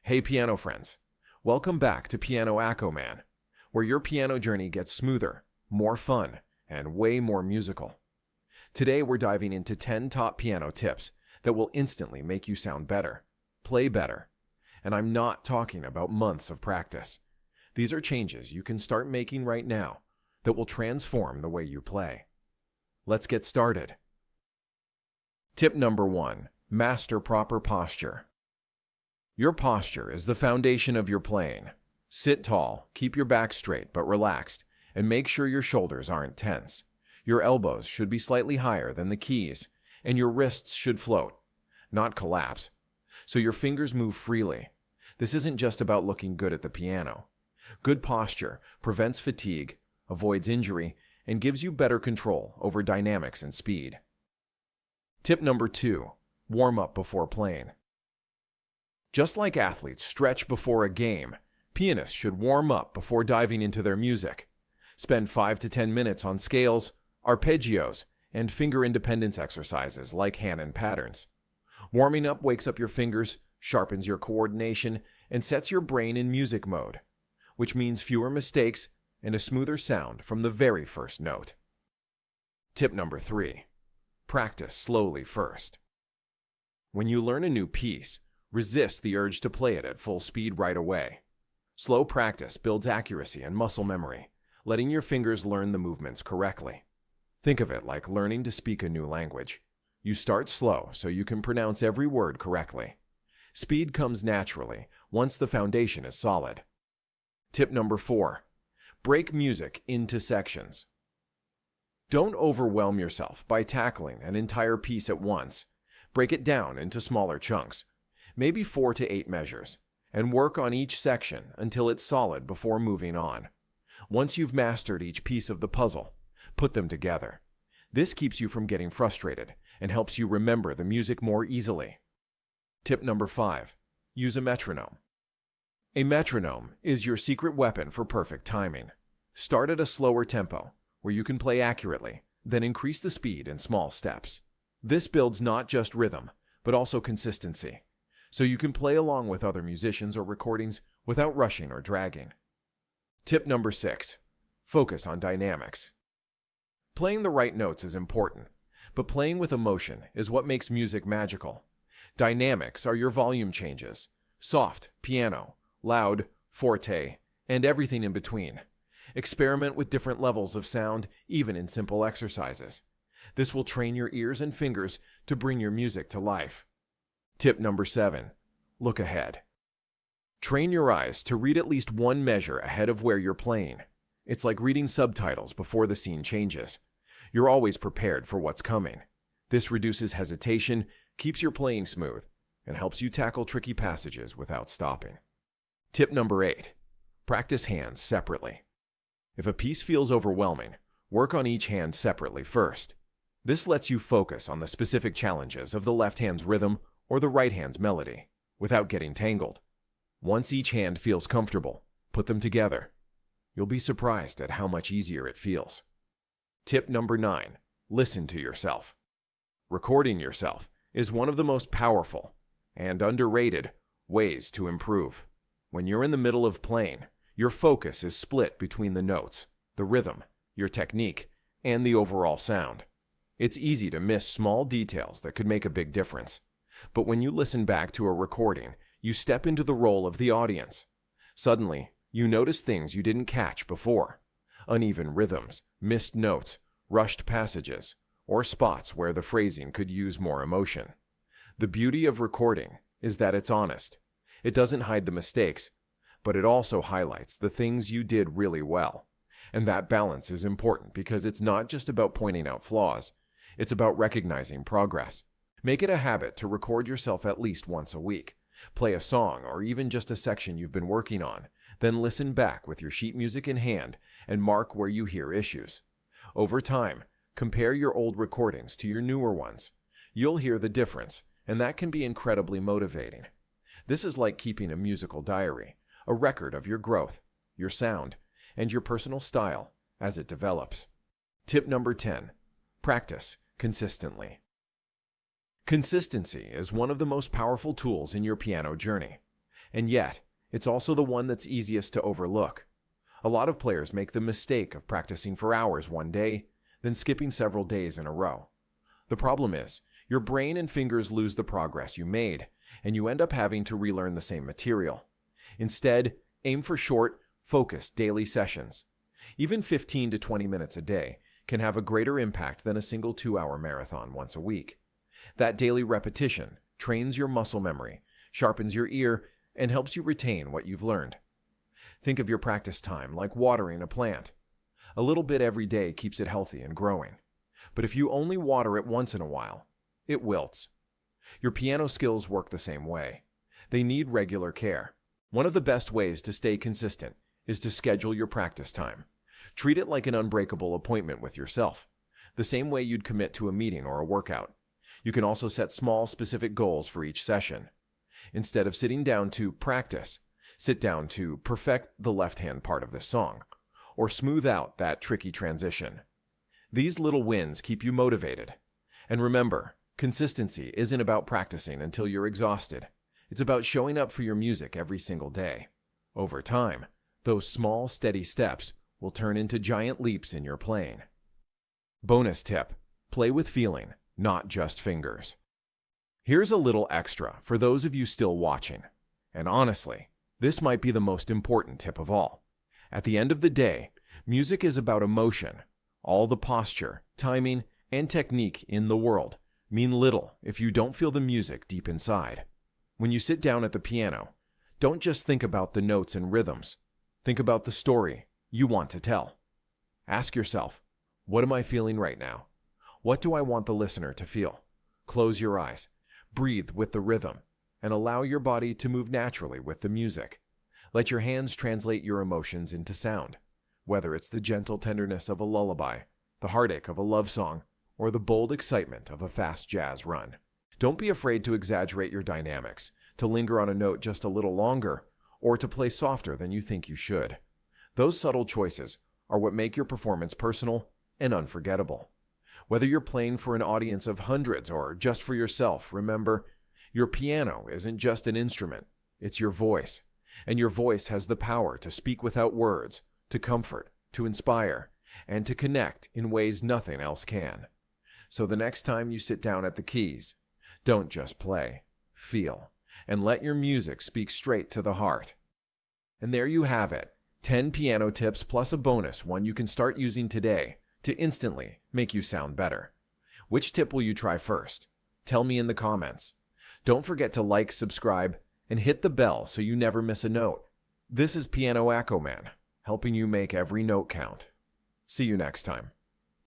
Hey piano friends, welcome back to Piano AccoMan, where your piano journey gets smoother, more fun, and way more musical. Today we're diving into 10 top piano tips that will instantly make you sound better, play better, and I'm not talking about months of practice. These are changes you can start making right now that will transform the way you play. Let's get started. Tip number 1, master proper posture. Your posture is the foundation of your playing. Sit tall, keep your back straight but relaxed, and make sure your shoulders aren't tense. Your elbows should be slightly higher than the keys, and your wrists should float, not collapse, so your fingers move freely. This isn't just about looking good at the piano. Good posture prevents fatigue, avoids injury, and gives you better control over dynamics and speed. Tip number 2, warm up before playing. Just like athletes stretch before a game, pianists should warm up before diving into their music. Spend 5 to 10 minutes on scales, arpeggios, and finger independence exercises like hand patterns. Warming up wakes up your fingers, sharpens your coordination, and sets your brain in music mode, which means fewer mistakes and a smoother sound from the very first note. Tip number 3, practice slowly first. When you learn a new piece, resist the urge to play it at full speed right away. Slow practice builds accuracy and muscle memory, letting your fingers learn the movements correctly. Think of it like learning to speak a new language. You start slow so you can pronounce every word correctly. Speed comes naturally once the foundation is solid. Tip number 4, break music into sections. Don't overwhelm yourself by tackling an entire piece at once. Break it down into smaller chunks, maybe 4 to 8 measures, and work on each section until it's solid before moving on. Once you've mastered each piece of the puzzle, put them together. This keeps you from getting frustrated and helps you remember the music more easily. Tip number 5, use a metronome. A metronome is your secret weapon for perfect timing. Start at a slower tempo, where you can play accurately, then increase the speed in small steps. This builds not just rhythm, but also consistency, so you can play along with other musicians or recordings without rushing or dragging. Tip number 6, focus on dynamics. Playing the right notes is important, but playing with emotion is what makes music magical. Dynamics are your volume changes, soft, piano, loud, forte, and everything in between. Experiment with different levels of sound, even in simple exercises. This will train your ears and fingers to bring your music to life. Tip number 7, look ahead. Train your eyes to read at least one measure ahead of where you're playing. It's like reading subtitles before the scene changes. You're always prepared for what's coming. This reduces hesitation, keeps your playing smooth, and helps you tackle tricky passages without stopping. Tip number 8, practice hands separately. If a piece feels overwhelming, work on each hand separately first. This lets you focus on the specific challenges of the left hand's rhythm or the right hand's melody, without getting tangled. Once each hand feels comfortable, put them together. You'll be surprised at how much easier it feels. Tip number 9, listen to yourself. Recording yourself is one of the most powerful and underrated ways to improve. When you're in the middle of playing, your focus is split between the notes, the rhythm, your technique, and the overall sound. It's easy to miss small details that could make a big difference. But when you listen back to a recording, you step into the role of the audience. Suddenly, you notice things you didn't catch before. Uneven rhythms, missed notes, rushed passages, or spots where the phrasing could use more emotion. The beauty of recording is that it's honest. It doesn't hide the mistakes, but it also highlights the things you did really well. And that balance is important because it's not just about pointing out flaws. It's about recognizing progress. Make it a habit to record yourself at least once a week. Play a song or even just a section you've been working on, then listen back with your sheet music in hand and mark where you hear issues. Over time, compare your old recordings to your newer ones. You'll hear the difference, and that can be incredibly motivating. This is like keeping a musical diary, a record of your growth, your sound, and your personal style as it develops. Tip number 10, practice consistently. Consistency is one of the most powerful tools in your piano journey. And yet, it's also the one that's easiest to overlook. A lot of players make the mistake of practicing for hours one day, then skipping several days in a row. The problem is, your brain and fingers lose the progress you made, and you end up having to relearn the same material. Instead, aim for short, focused daily sessions. Even 15 to 20 minutes a day can have a greater impact than a single 2-hour marathon once a week. That daily repetition trains your muscle memory, sharpens your ear, and helps you retain what you've learned. Think of your practice time like watering a plant. A little bit every day keeps it healthy and growing. But if you only water it once in a while, it wilts. Your piano skills work the same way. They need regular care. One of the best ways to stay consistent is to schedule your practice time. Treat it like an unbreakable appointment with yourself, the same way you'd commit to a meeting or a workout. You can also set small, specific goals for each session. Instead of sitting down to practice, sit down to perfect the left-hand part of this song, or smooth out that tricky transition. These little wins keep you motivated. And remember, consistency isn't about practicing until you're exhausted. It's about showing up for your music every single day. Over time, those small, steady steps will turn into giant leaps in your playing. Bonus tip: play with feeling, not just fingers. Here's a little extra for those of you still watching. And honestly, this might be the most important tip of all. At the end of the day, music is about emotion. All the posture, timing, and technique in the world mean little if you don't feel the music deep inside. When you sit down at the piano, don't just think about the notes and rhythms. Think about the story you want to tell. Ask yourself, what am I feeling right now? What do I want the listener to feel? Close your eyes, breathe with the rhythm, and allow your body to move naturally with the music. Let your hands translate your emotions into sound, whether it's the gentle tenderness of a lullaby, the heartache of a love song, or the bold excitement of a fast jazz run. Don't be afraid to exaggerate your dynamics, to linger on a note just a little longer, or to play softer than you think you should. Those subtle choices are what make your performance personal and unforgettable. Whether you're playing for an audience of hundreds or just for yourself, remember, your piano isn't just an instrument, it's your voice. And your voice has the power to speak without words, to comfort, to inspire, and to connect in ways nothing else can. So the next time you sit down at the keys, don't just play, feel, and let your music speak straight to the heart. And there you have it, 10 piano tips plus a bonus one you can start using today to instantly make you sound better. Which tip will you try first? Tell me in the comments. Don't forget to like, subscribe, and hit the bell so you never miss a note. This is Piano AccoMan, helping you make every note count. See you next time.